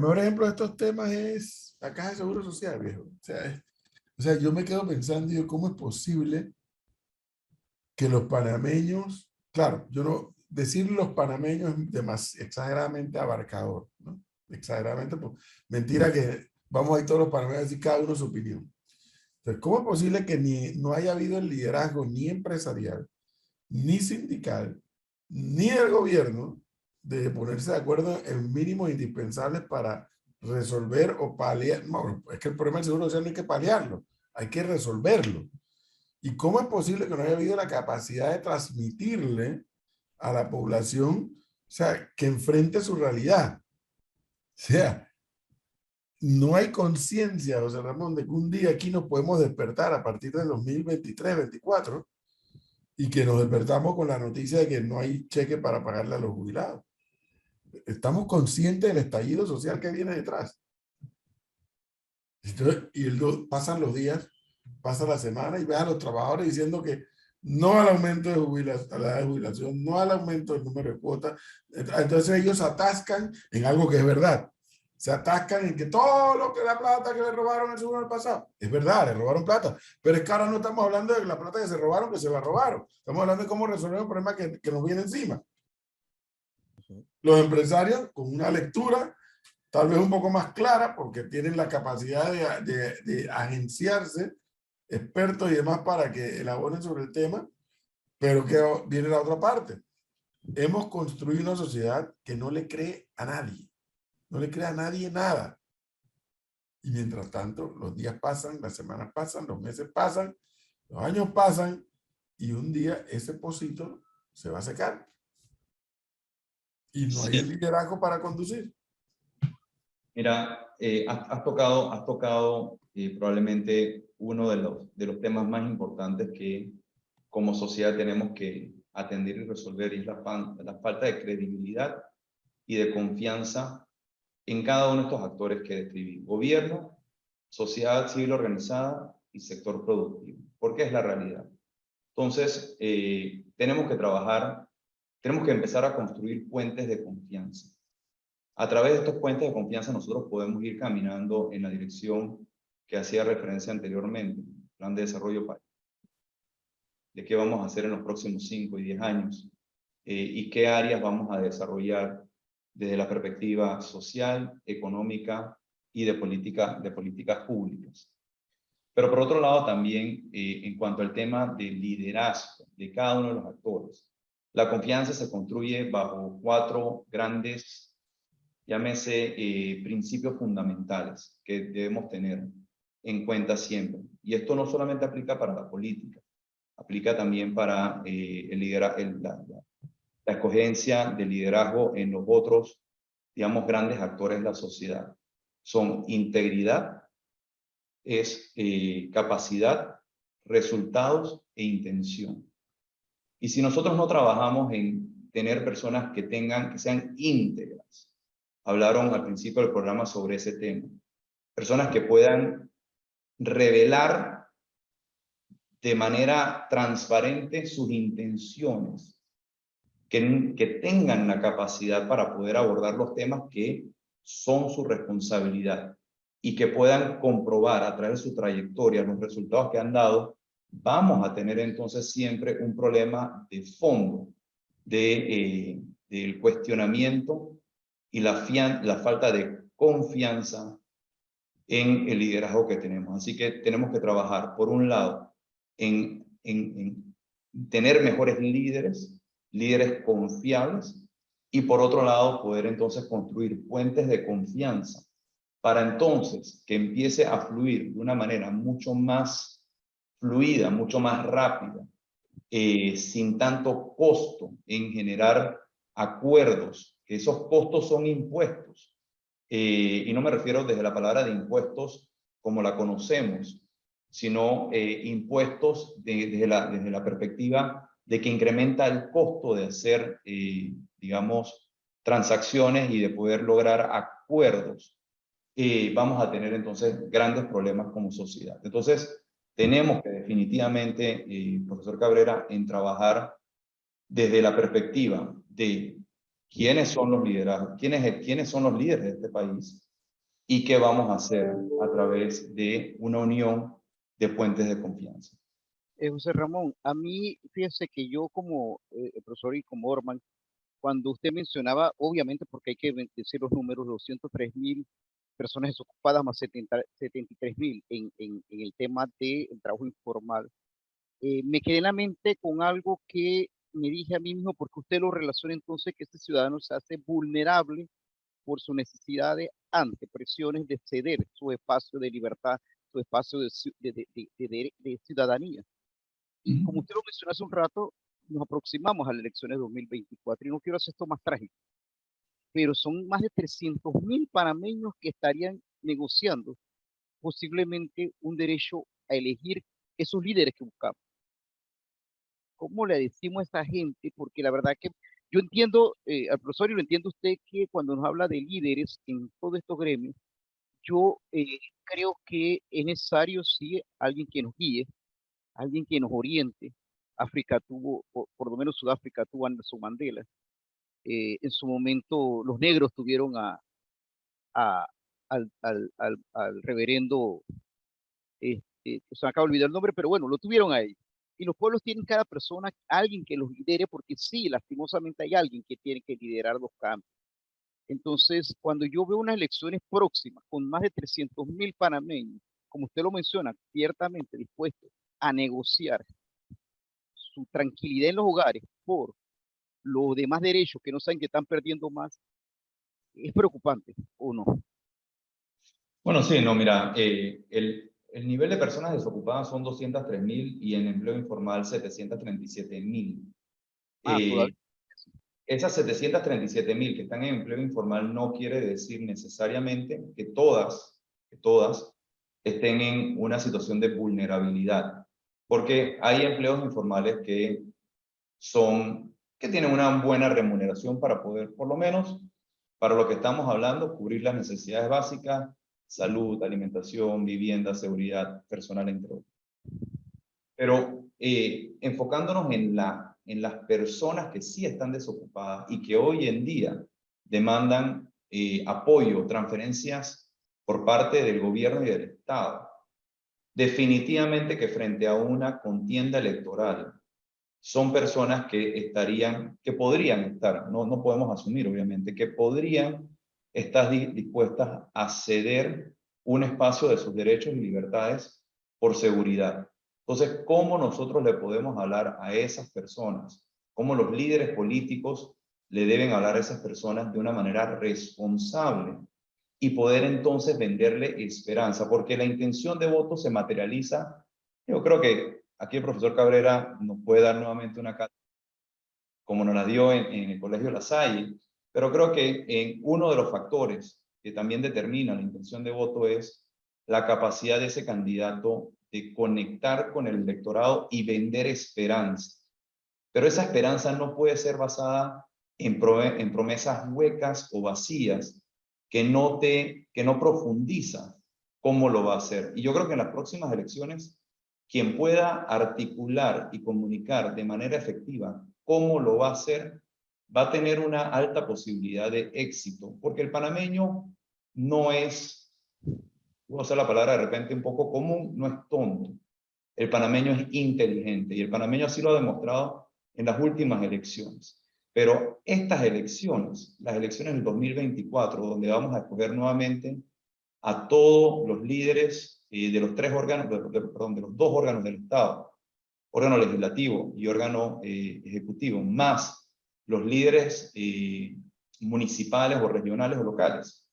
mejor ejemplo de estos temas es la Caja de Seguro Social, viejo. O sea, yo me quedo pensando, yo, ¿cómo es posible que los panameños, claro, yo no, decir los panameños es exageradamente abarcador, ¿no? Exageradamente, pues, mentira que vamos a ir todos los panameños a decir cada uno su opinión. Entonces, ¿cómo es posible que no haya habido el liderazgo ni empresarial, ni sindical, ni del gobierno de ponerse de acuerdo en mínimos indispensables para resolver o paliar? Bueno, es que el problema del seguro social no hay que paliarlo, hay que resolverlo. ¿Y cómo es posible que no haya habido la capacidad de transmitirle a la población, o sea, que enfrente su realidad? O sea, no hay conciencia, José Ramón, de que un día aquí nos podemos despertar a partir del 2023-24 y que nos despertamos con la noticia de que no hay cheque para pagarle a los jubilados. Estamos conscientes del estallido social que viene detrás. Entonces, pasan los días, pasa la semana y ves a los trabajadores diciendo que no al aumento de jubilación, a la edad de jubilación, no al aumento del número de cuotas. Entonces ellos se atascan en algo que es verdad. Se atascan en que todo lo que la plata que le robaron el seguro del pasado, es verdad, le robaron plata, pero es que ahora no estamos hablando de la plata que se robaron, que se la robaron. Estamos hablando de cómo resolver un problema que nos viene encima. Los empresarios, con una lectura tal vez un poco más clara, porque tienen la capacidad de agenciarse, expertos y demás, para que elaboren sobre el tema, pero que viene la otra parte. Hemos construido una sociedad que no le cree a nadie, no le cree a nadie nada. Y mientras tanto, los días pasan, las semanas pasan, los meses pasan, los años pasan, y un día ese pocito se va a secar. Y no hay el liderazgo para conducir. Mira, has tocado probablemente uno de los temas más importantes que como sociedad tenemos que atender y resolver, y es la falta de credibilidad y de confianza en cada uno de estos actores que describí: gobierno, sociedad civil organizada y sector productivo, porque es la realidad. Entonces, tenemos que trabajar, tenemos que empezar a construir puentes de confianza. A través de estos puentes de confianza nosotros podemos ir caminando en la dirección que hacía referencia anteriormente, Plan de Desarrollo País. De qué vamos a hacer en los próximos 5 y 10 años y qué áreas vamos a desarrollar desde la perspectiva social, económica y de políticas públicas. Pero por otro lado también en cuanto al tema del liderazgo de cada uno de los actores, la confianza se construye bajo 4 grandes, llámese, principios fundamentales que debemos tener en cuenta siempre. Y esto no solamente aplica para la política, aplica también para la escogencia de liderazgo en los otros, digamos, grandes actores de la sociedad. Son integridad, es capacidad, resultados e intención. Y si nosotros no trabajamos en tener personas que sean íntegras, hablaron al principio del programa sobre ese tema, personas que puedan revelar de manera transparente sus intenciones, que tengan la capacidad para poder abordar los temas que son su responsabilidad y que puedan comprobar a través de su trayectoria los resultados que han dado, vamos a tener entonces siempre un problema de fondo del cuestionamiento y la falta de confianza en el liderazgo que tenemos. Así que tenemos que trabajar, por un lado, en tener mejores líderes confiables, y por otro lado, poder entonces construir puentes de confianza para entonces que empiece a fluir de una manera mucho más fluida, mucho más rápida, sin tanto costo en generar acuerdos, que esos costos son impuestos. Y no me refiero desde la palabra de impuestos como la conocemos, sino impuestos desde la perspectiva de que incrementa el costo de hacer, digamos, transacciones y de poder lograr acuerdos. Vamos a tener entonces grandes problemas como sociedad. Entonces, tenemos que definitivamente, profesor Cabrera, en trabajar desde la perspectiva de quiénes son los liderazgos, quiénes son los líderes de este país y qué vamos a hacer a través de una unión de puentes de confianza. José Ramón, a mí, fíjese que yo como profesor y como Orman, cuando usted mencionaba, obviamente porque hay que decir los números, 203.000 personas desocupadas más 73.000 en el tema del trabajo informal, me quedé en la mente con algo que me dije a mí mismo, porque usted lo relaciona entonces que este ciudadano se hace vulnerable por sus necesidades ante presiones de ceder su espacio de libertad, su espacio de ciudadanía. Y como usted lo mencionó hace un rato, nos aproximamos a las elecciones de 2024 y no quiero hacer esto más trágico, pero son más de 300.000 panameños que estarían negociando posiblemente un derecho a elegir esos líderes que buscamos. ¿Cómo le decimos a esta gente? Porque la verdad que yo entiendo, al profesor, y lo entiende usted, que cuando nos habla de líderes en todos estos gremios, yo creo que es necesario, sí, alguien que nos guíe, alguien que nos oriente. África tuvo, por lo menos Sudáfrica tuvo a Nelson Mandela. En su momento los negros tuvieron al reverendo, se me acaba de olvidar el nombre, pero bueno, lo tuvieron ahí. Y los pueblos tienen cada persona, alguien que los lidere, porque sí, lastimosamente hay alguien que tiene que liderar los cambios. Entonces, cuando yo veo unas elecciones próximas con más de 300.000 panameños, como usted lo menciona, ciertamente dispuestos a negociar su tranquilidad en los hogares por los demás derechos que no saben que están perdiendo más, es preocupante, ¿o no? Bueno, sí, no, mira, el nivel de personas desocupadas son 203.000 y en empleo informal 737.000. Esas 737.000 que están en empleo informal no quiere decir necesariamente que todas estén en una situación de vulnerabilidad, porque hay empleos informales que tienen una buena remuneración para poder, por lo menos, para lo que estamos hablando, cubrir las necesidades básicas, salud, alimentación, vivienda, seguridad personal, entre otros. Pero enfocándonos en las personas que sí están desocupadas y que hoy en día demandan apoyo, transferencias por parte del gobierno y del Estado. Definitivamente que frente a una contienda electoral, son personas que podrían estar, no podemos asumir obviamente, que podrían estar dispuestas a ceder un espacio de sus derechos y libertades por seguridad. Entonces, ¿cómo nosotros le podemos hablar a esas personas? ¿Cómo los líderes políticos le deben hablar a esas personas de una manera responsable y poder entonces venderle esperanza? Porque la intención de voto se materializa. Yo creo que aquí el profesor Cabrera nos puede dar nuevamente una cátedra, como nos la dio en el Colegio La Salle, pero creo que en uno de los factores que también determina la intención de voto es la capacidad de ese candidato de conectar con el electorado y vender esperanza. Pero esa esperanza no puede ser basada en promesas huecas o vacías que no profundizan cómo lo va a hacer. Y yo creo que en las próximas elecciones, quien pueda articular y comunicar de manera efectiva cómo lo va a hacer, va a tener una alta posibilidad de éxito, porque el panameño no es, voy a usar la palabra de repente un poco común, no es tonto. El panameño es inteligente y el panameño así lo ha demostrado en las últimas elecciones. Pero estas elecciones, las elecciones del 2024, donde vamos a escoger nuevamente a todos los líderes de los tres órganos, de los dos órganos del Estado, órgano legislativo y órgano ejecutivo, más los líderes municipales o regionales o locales.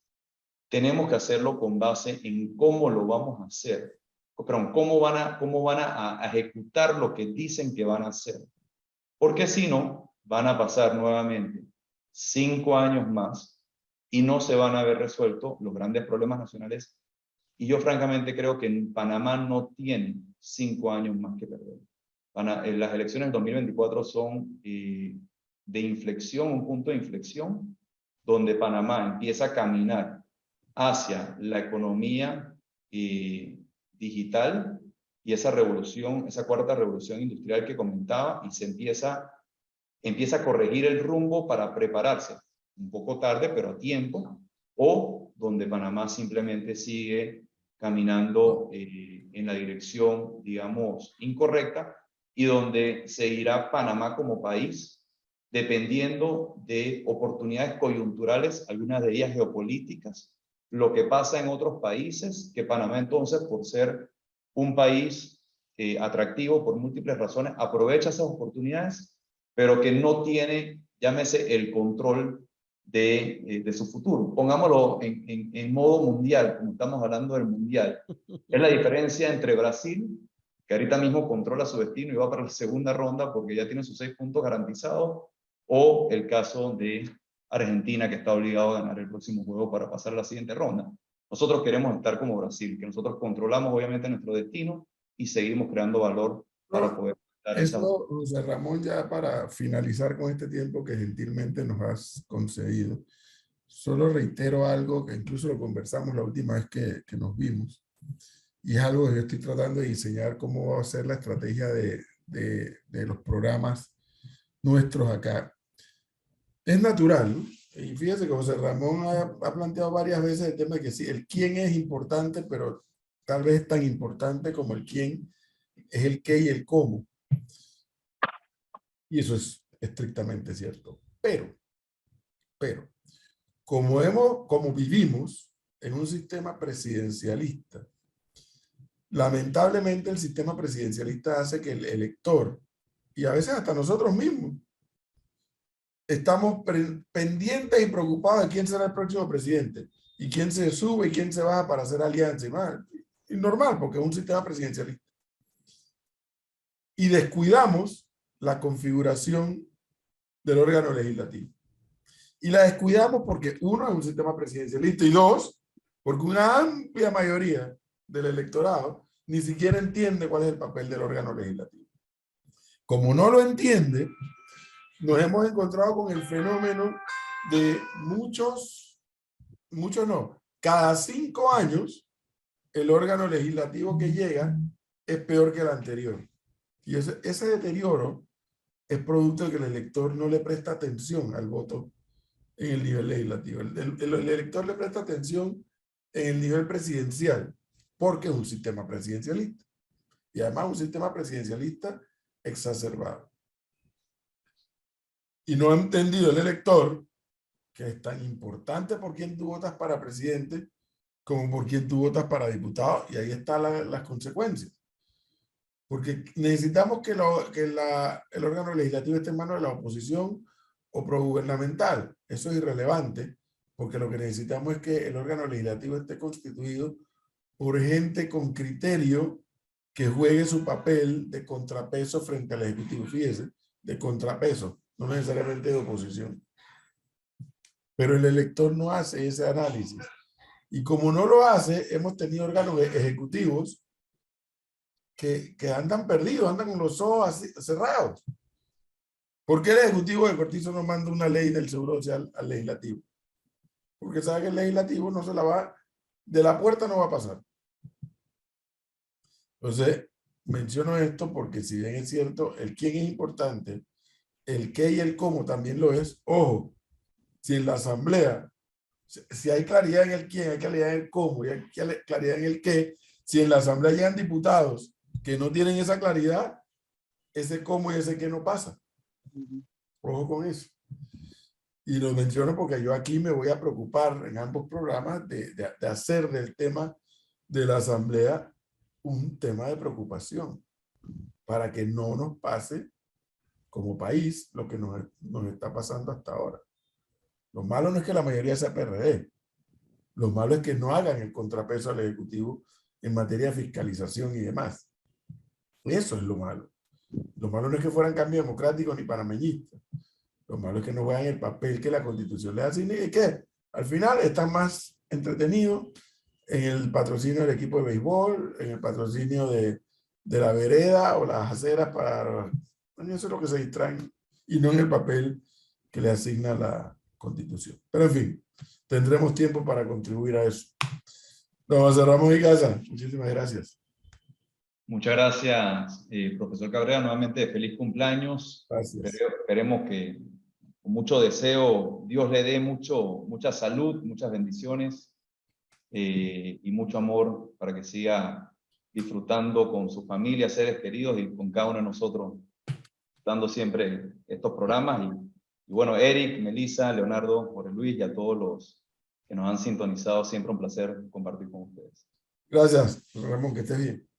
Tenemos que hacerlo con base en cómo lo vamos a hacer. Perdón, cómo van a ejecutar lo que dicen que van a hacer. Porque si no, van a pasar nuevamente 5 años más y no se van a haber resuelto los grandes problemas nacionales. Y yo francamente creo que en Panamá no tiene 5 años más que perder. Las elecciones del 2024 son de inflexión, un punto de inflexión, donde Panamá empieza a caminar hacia la economía digital y esa revolución, esa cuarta revolución industrial que comentaba, y se empieza a corregir el rumbo para prepararse, un poco tarde, pero a tiempo, o donde Panamá simplemente sigue caminando en la dirección, digamos, incorrecta, y donde seguirá Panamá como país, dependiendo de oportunidades coyunturales, algunas de ellas geopolíticas, lo que pasa en otros países, que Panamá entonces, por ser un país atractivo por múltiples razones, aprovecha esas oportunidades, pero que no tiene, llámese, el control de su futuro. Pongámoslo en modo mundial, como estamos hablando del mundial. Es la diferencia entre Brasil, que ahorita mismo controla su destino y va para la segunda ronda porque ya tiene sus 6 puntos garantizados, o el caso de Argentina, que está obligado a ganar el próximo juego para pasar a la siguiente ronda. Nosotros queremos estar como Brasil, que nosotros controlamos obviamente nuestro destino y seguimos creando valor para poder dar esa... Eso, José Ramón, ya para finalizar con este tiempo que gentilmente nos has concedido, solo reitero algo que incluso lo conversamos la última vez que nos vimos, y es algo que yo estoy tratando de diseñar cómo va a ser la estrategia de los programas nuestros acá. Es natural, ¿no? Y fíjese que José Ramón ha planteado varias veces el tema de que sí, el quién es importante, pero tal vez es tan importante como el quién es el qué y el cómo. Y eso es estrictamente cierto. Pero, como vivimos en un sistema presidencialista, lamentablemente el sistema presidencialista hace que el elector, y a veces hasta nosotros mismos, estamos pendientes y preocupados de quién será el próximo presidente, y quién se sube y quién se baja para hacer alianza. Y normal, porque es un sistema presidencialista. Y descuidamos la configuración del órgano legislativo. Y la descuidamos porque, uno, es un sistema presidencialista, y dos, porque una amplia mayoría del electorado ni siquiera entiende cuál es el papel del órgano legislativo. Como no lo entiende, nos hemos encontrado con el fenómeno de cada 5 años el órgano legislativo que llega es peor que el anterior. Y ese deterioro es producto de que el elector no le presta atención al voto en el nivel legislativo. El elector le presta atención en el nivel presidencial, porque es un sistema presidencialista. Y además un sistema presidencialista exacerbado. Y no ha entendido el elector que es tan importante por quién tú votas para presidente como por quién tú votas para diputado. Y ahí están las consecuencias. Porque necesitamos que el órgano legislativo esté en manos de la oposición o progubernamental. Eso es irrelevante, porque lo que necesitamos es que el órgano legislativo esté constituido por gente con criterio que juegue su papel de contrapeso frente al Ejecutivo. Fíjese, de contrapeso, no necesariamente de oposición. Pero el elector no hace ese análisis. Y como no lo hace, hemos tenido órganos ejecutivos que andan perdidos, andan con los ojos así, cerrados. ¿Por qué el Ejecutivo de Cortizo no manda una ley del Seguro Social al Legislativo? Porque sabe que el Legislativo no se la va, de la puerta no va a pasar. Entonces, menciono esto porque si bien es cierto, el quién es importante, el qué y el cómo también lo es. Ojo, si en la Asamblea, si hay claridad en el quién, hay claridad en el cómo y hay claridad en el qué, si en la Asamblea llegan diputados que no tienen esa claridad, ese cómo y ese qué no pasa. Ojo con eso. Y lo menciono porque yo aquí me voy a preocupar en ambos programas de hacer del tema de la Asamblea un tema de preocupación para que no nos pase como país lo que nos está pasando hasta ahora. Lo malo no es que la mayoría sea PRD. Lo malo es que no hagan el contrapeso al Ejecutivo en materia de fiscalización y demás. Eso es lo malo. Lo malo no es que fueran cambios democráticos ni panameñistas. Lo malo es que no vean el papel que la Constitución les asigna y que al final están más entretenidos en el patrocinio del equipo de béisbol, en el patrocinio de la vereda o las aceras para... Bueno, eso es lo que se distraen y no en el papel que le asigna la Constitución. Pero en fin, tendremos tiempo para contribuir a eso. Nos cerramos mi casa. Muchísimas gracias. Muchas gracias, profesor Cabrera. Nuevamente, feliz cumpleaños. Gracias. Esperemos que con mucho deseo Dios le dé mucha salud, muchas bendiciones y mucho amor para que siga disfrutando con su familia, seres queridos y con cada uno de nosotros, dando siempre estos programas. Y bueno, Eric, Melissa, Leonardo, Jorge Luis y a todos los que nos han sintonizado, siempre un placer compartir con ustedes. Gracias, Ramón, que estés bien.